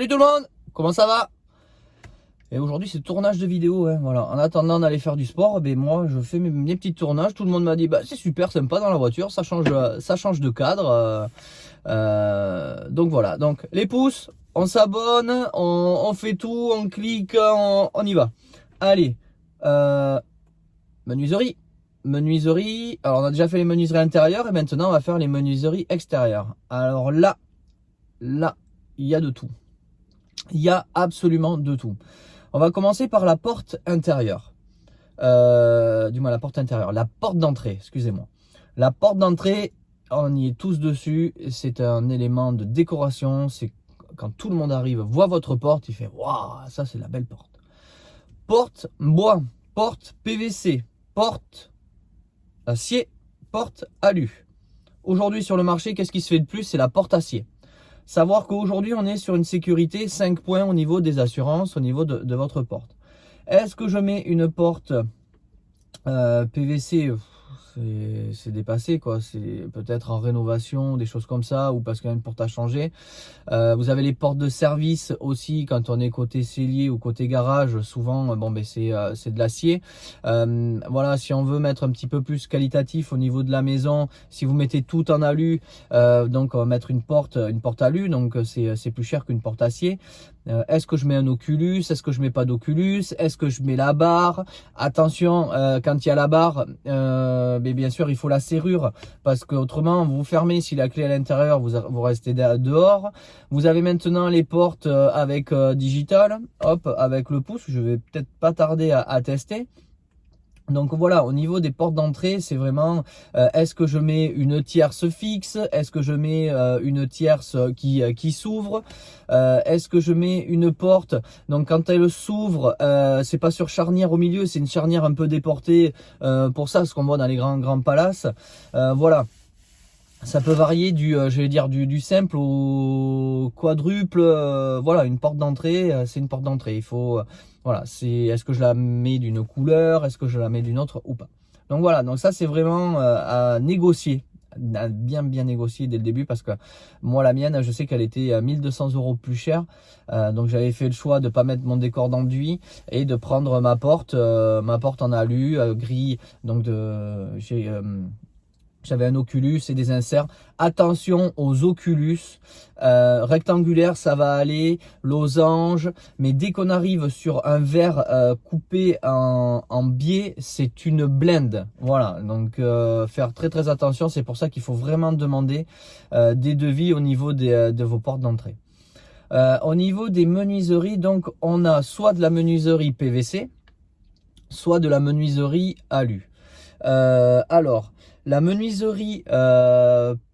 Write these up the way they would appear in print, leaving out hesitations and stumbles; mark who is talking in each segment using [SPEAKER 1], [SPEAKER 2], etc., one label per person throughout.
[SPEAKER 1] Salut tout le monde, comment ça va? Et aujourd'hui c'est tournage de vidéo, hein, voilà. En attendant d'aller faire du sport, ben moi je fais mes petits tournages. Tout le monde m'a dit bah c'est super sympa dans la voiture, ça change de cadre. Donc voilà, donc les pouces, on s'abonne, on fait tout, on clique, on y va. Allez, menuiserie. Menuiserie, alors on a déjà fait les menuiseries intérieures et maintenant on va faire les menuiseries extérieures. Alors là, il y a de tout. Il y a absolument de tout. On va commencer par la porte intérieure. Du moins la porte intérieure. La porte d'entrée, excusez-moi. La porte d'entrée, on y est tous dessus. C'est un élément de décoration. C'est quand tout le monde arrive, voit votre porte, il fait waouh, ça c'est la belle porte. Porte bois, porte PVC, porte acier, porte alu. Aujourd'hui sur le marché, qu'est-ce qui se fait de plus? C'est la porte acier. Savoir qu'aujourd'hui, on est sur une sécurité 5 points au niveau des assurances, au niveau de votre porte. Est-ce que je mets une porte PVC? C'est dépassé, quoi. C'est peut-être en rénovation, des choses comme ça, ou parce qu'il y a une porte à changer. Vous avez les portes de service aussi, quand on est côté cellier ou côté garage, souvent bon, ben c'est de l'acier. Voilà, si on veut mettre un petit peu plus qualitatif au niveau de la maison, si vous mettez tout en alu, donc on va mettre une porte alu, donc c'est plus cher qu'une porte acier. Est-ce que je mets un Oculus? Est-ce que je mets pas d'Oculus? Est-ce que je mets la barre? Attention, quand il y a la barre, mais bien sûr il faut la serrure, parce que autrement vous fermez. Si la clé à l'intérieur, vous restez dehors. Vous avez maintenant les portes avec digital, hop, avec le pouce. Je vais peut-être pas tarder à tester. Donc voilà, au niveau des portes d'entrée, c'est vraiment est-ce que je mets une tierce fixe? Est-ce que je mets une tierce qui s'ouvre? Est-ce que je mets une porte, donc quand elle s'ouvre, c'est pas sur charnière au milieu, c'est une charnière un peu déportée, pour ça, ce qu'on voit dans les grands palaces. Voilà. Ça peut varier du simple au quadruple. Voilà, une porte d'entrée, c'est une porte d'entrée. Il faut, voilà, est-ce que je la mets d'une couleur, est-ce que je la mets d'une autre ou pas. Donc voilà, donc ça c'est vraiment à négocier, à bien négocier dès le début, parce que moi la mienne, je sais qu'elle était à 1200 € plus chère. Donc j'avais fait le choix de pas mettre mon décor d'enduit et de prendre ma porte en alu gris. Donc j'avais un Oculus et des inserts. Attention aux Oculus. Rectangulaire, ça va aller. Losange. Mais dès qu'on arrive sur un verre coupé en biais, c'est une blende. Voilà. Donc, faire très attention. C'est pour ça qu'il faut vraiment demander des devis au niveau de vos portes d'entrée. Au niveau des menuiseries, donc, on a soit de la menuiserie PVC, soit de la menuiserie alu. Alors, la menuiserie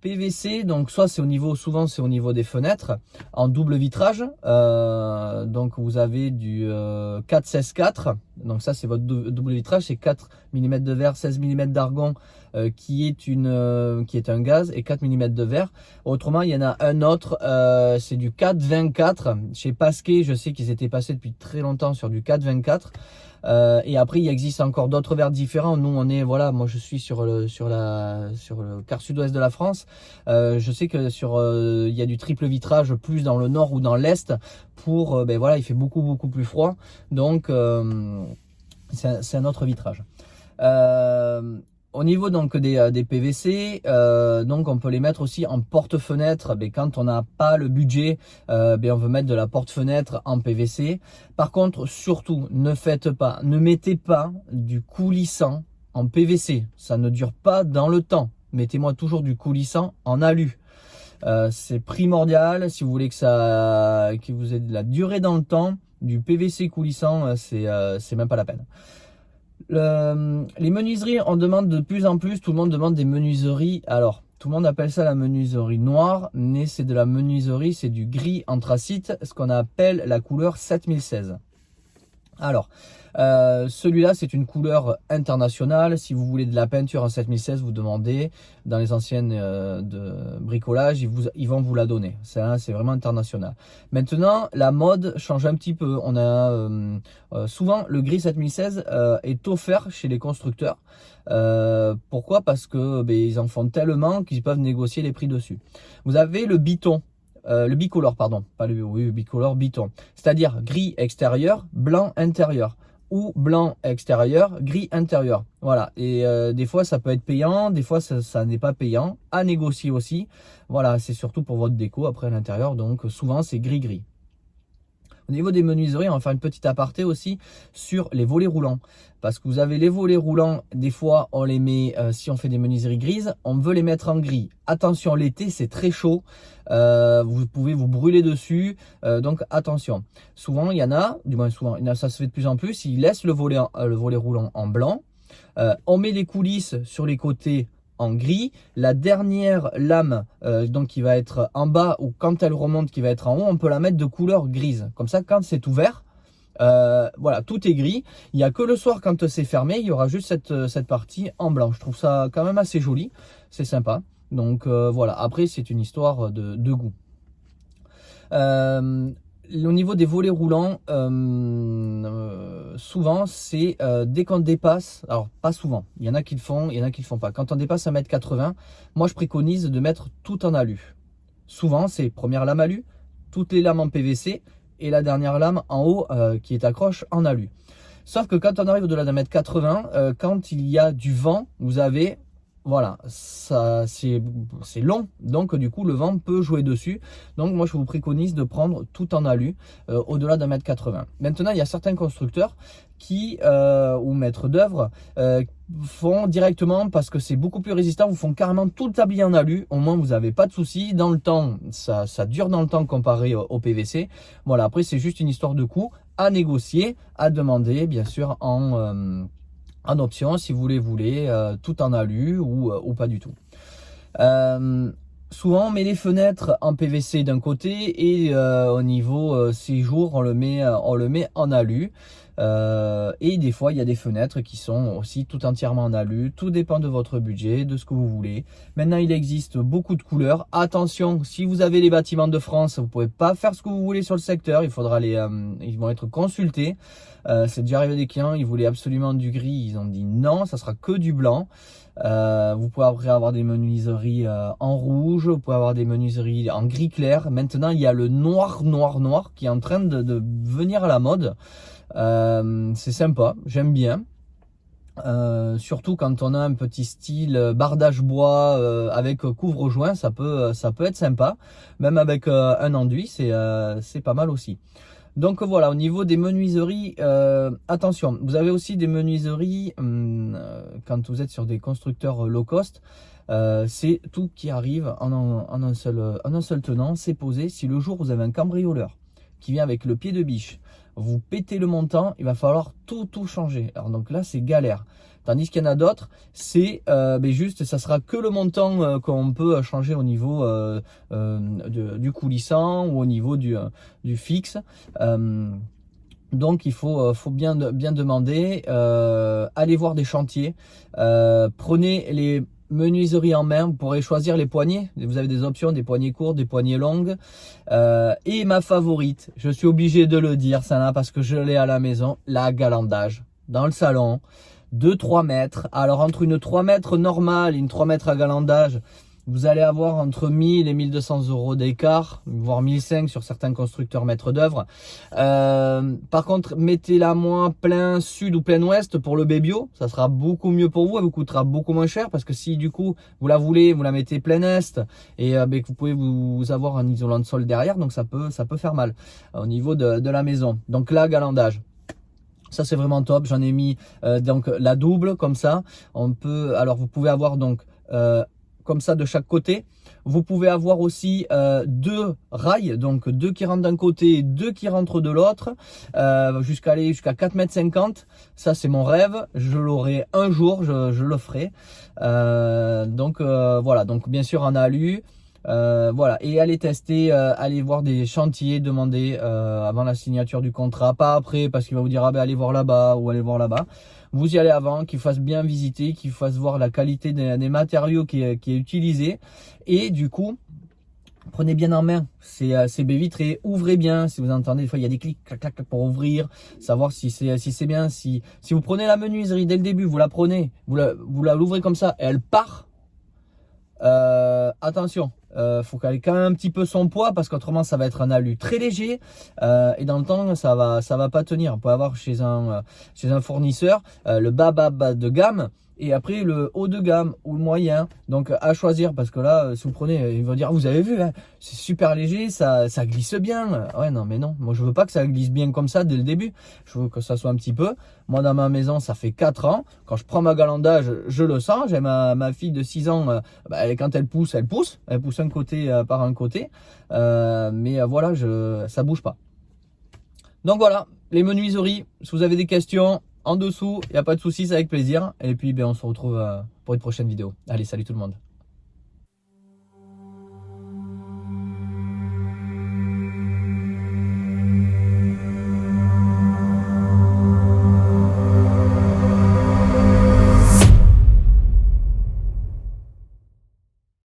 [SPEAKER 1] PVC, donc soit c'est souvent c'est au niveau des fenêtres en double vitrage. Donc vous avez du 4-16-4, donc ça c'est votre double vitrage, c'est 4 mm de verre, 16 mm d'argon qui est un gaz, et 4 mm de verre. Autrement il y en a un autre, c'est du 4-24 chez Pasquet. Je sais qu'ils étaient passés depuis très longtemps sur du 4-24. Et après il existe encore d'autres verres différents. Nous on est, voilà, moi je suis sur le quart sud-ouest de la France. Je sais que il y a du triple vitrage plus dans le nord ou dans l'est, pour ben voilà, il fait beaucoup plus froid, donc c'est un autre vitrage. Au niveau donc des PVC, donc on peut les mettre aussi en porte-fenêtre. Mais quand on n'a pas le budget, on veut mettre de la porte-fenêtre en PVC. Par contre, surtout, ne mettez pas du coulissant en PVC. Ça ne dure pas dans le temps. Mettez-moi toujours du coulissant en alu. C'est primordial si vous voulez que vous ayez de la durée dans le temps. Du PVC coulissant, c'est même pas la peine. Les menuiseries, on demande de plus en plus, tout le monde demande des menuiseries. Alors, tout le monde appelle ça la menuiserie noire, mais c'est de la menuiserie, c'est du gris anthracite, ce qu'on appelle la couleur 7016. Alors, celui-là, c'est une couleur internationale. Si vous voulez de la peinture en 7016, vous demandez dans les anciennes de bricolage, ils vont vous la donner. C'est vraiment international. Maintenant, la mode change un petit peu. On a souvent le gris 7016 est offert chez les constructeurs. Pourquoi? Parce que ils en font tellement qu'ils peuvent négocier les prix dessus. Vous avez le biton. le bicolore, pardon, pas le bicolore, biton. C'est-à-dire gris extérieur, blanc intérieur. Ou blanc extérieur, gris intérieur. Voilà. Et des fois, ça peut être payant, des fois, ça n'est pas payant. À négocier aussi. Voilà, c'est surtout pour votre déco après à l'intérieur. Donc, souvent, c'est gris-gris. Au niveau des menuiseries, on va faire une petite aparté aussi sur les volets roulants. Parce que vous avez les volets roulants, des fois on les met, si on fait des menuiseries grises, on veut les mettre en gris. Attention, l'été c'est très chaud, vous pouvez vous brûler dessus, donc attention. Souvent il y en a, du moins souvent, ça se fait de plus en plus, ils laissent le volet roulant en blanc. On met les coulisses sur les côtés en gris, la dernière lame donc qui va être en bas ou quand elle remonte qui va être en haut, on peut la mettre de couleur grise. Comme ça, quand c'est ouvert, voilà, tout est gris. Il n'y a que le soir quand c'est fermé, il y aura juste cette partie en blanc. Je trouve ça quand même assez joli, c'est sympa. Donc voilà, après c'est une histoire de goût. Au niveau des volets roulants, souvent c'est dès qu'on dépasse, alors pas souvent, il y en a qui le font, il y en a qui le font pas. Quand on dépasse 1,80 m, moi je préconise de mettre tout en alu. Souvent c'est première lame alu, toutes les lames en PVC et la dernière lame en haut qui est accroche en alu. Sauf que quand on arrive au-delà d'1,80 m, quand il y a du vent, vous avez... Voilà, ça c'est long, donc du coup le vent peut jouer dessus. Donc moi je vous préconise de prendre tout en alu au-delà d'1,80 m. Maintenant il y a certains constructeurs qui, ou maîtres d'œuvre, font directement parce que c'est beaucoup plus résistant, vous font carrément tout le tablier en alu. Au moins vous n'avez pas de soucis, dans le temps, ça dure dans le temps comparé au PVC. Voilà, après c'est juste une histoire de coût à négocier, à demander bien sûr en option si vous voulez tout en alu ou pas du tout. Souvent on met les fenêtres en PVC d'un côté et au niveau séjour on le met en alu. Et des fois il y a des fenêtres qui sont aussi tout entièrement en alu. Tout dépend de votre budget, de ce que vous voulez. Maintenant il existe beaucoup de couleurs. Attention, si vous avez les bâtiments de France, vous pouvez pas faire ce que vous voulez sur le secteur. Il faudra ils vont être consultés. C'est déjà arrivé des clients, ils voulaient absolument du gris, ils ont dit non, ça sera que du blanc. Vous pouvez après avoir des menuiseries en rouge, vous pouvez avoir des menuiseries en gris clair. Maintenant il y a le noir qui est en train de venir à la mode. C'est sympa, j'aime bien. Surtout quand on a un petit style bardage bois avec couvre-joint, ça peut être sympa. Même avec un enduit, c'est pas mal aussi. Donc voilà, au niveau des menuiseries, attention, vous avez aussi des menuiseries, quand vous êtes sur des constructeurs low cost, c'est tout qui arrive en un seul tenant, c'est posé. Si le jour vous avez un cambrioleur qui vient avec le pied de biche, vous pétez le montant, il va falloir tout changer. Alors donc là c'est galère. Tandis qu'il y en a d'autres, c'est juste, ça sera que le montant qu'on peut changer au niveau du coulissant ou au niveau du fixe. Donc il faut bien demander, allez voir des chantiers, prenez les menuiseries en main, vous pourrez choisir les poignées, vous avez des options, des poignées courtes, des poignées longues, et ma favorite, je suis obligé de le dire, ça là parce que je l'ai à la maison, la galandage, dans le salon, de 3 mètres, alors entre une 3 mètres normale et une 3 mètres à galandage, vous allez avoir entre 1000 et 1200 € d'écart, voire 1500 sur certains constructeurs maîtres d'œuvre. Par contre, mettez-la moins plein sud ou plein ouest pour le bébio, ça sera beaucoup mieux pour vous, elle vous coûtera beaucoup moins cher parce que si du coup vous la voulez, vous la mettez plein est et que vous pouvez vous avoir un isolant de sol derrière, donc ça peut faire mal au niveau de la maison. Donc là, galandage. Ça c'est vraiment top, j'en ai mis donc la double comme ça. Alors vous pouvez avoir donc comme ça de chaque côté. Vous pouvez avoir aussi 2 rails, donc 2 qui rentrent d'un côté et 2 qui rentrent de l'autre, jusqu'à 4,50 m. Ça c'est mon rêve, je l'aurai un jour, je le ferai. Donc voilà, donc bien sûr en alu. Voilà, et allez tester, allez voir des chantiers, demandez avant la signature du contrat, pas après parce qu'il va vous dire ah ben allez voir là-bas ou allez voir là-bas. Vous y allez avant, qu'il fasse bien visiter, qu'il fasse voir la qualité des matériaux qui est utilisé, et du coup prenez bien en main ces baies vitrées, ouvrez bien. Si vous entendez des fois il y a des clics clac clac pour ouvrir, savoir si c'est bien. Si vous prenez la menuiserie dès le début, vous la prenez, vous l'ouvrez comme ça et elle part, attention, faut qu'elle ait quand même un petit peu son poids parce qu'autrement ça va être un alu très léger et dans le temps ça va pas tenir. On peut avoir chez un fournisseur le bas de gamme et après le haut de gamme ou le moyen. Donc à choisir parce que là si vous prenez, ils vont dire vous avez vu hein, c'est super léger, ça glisse bien. Ouais non mais non, moi je veux pas que ça glisse bien comme ça dès le début. Je veux que ça soit un petit peu. Moi dans ma maison ça fait 4 ans. Quand je prends ma galandage je le sens. J'ai ma fille de 6 ans, quand elle pousse un côté par un côté. Mais voilà, ça bouge pas. Donc voilà, les menuiseries, si vous avez des questions, en dessous, il n'y a pas de souci, c'est avec plaisir. Et puis on se retrouve pour une prochaine vidéo. Allez, salut tout le monde.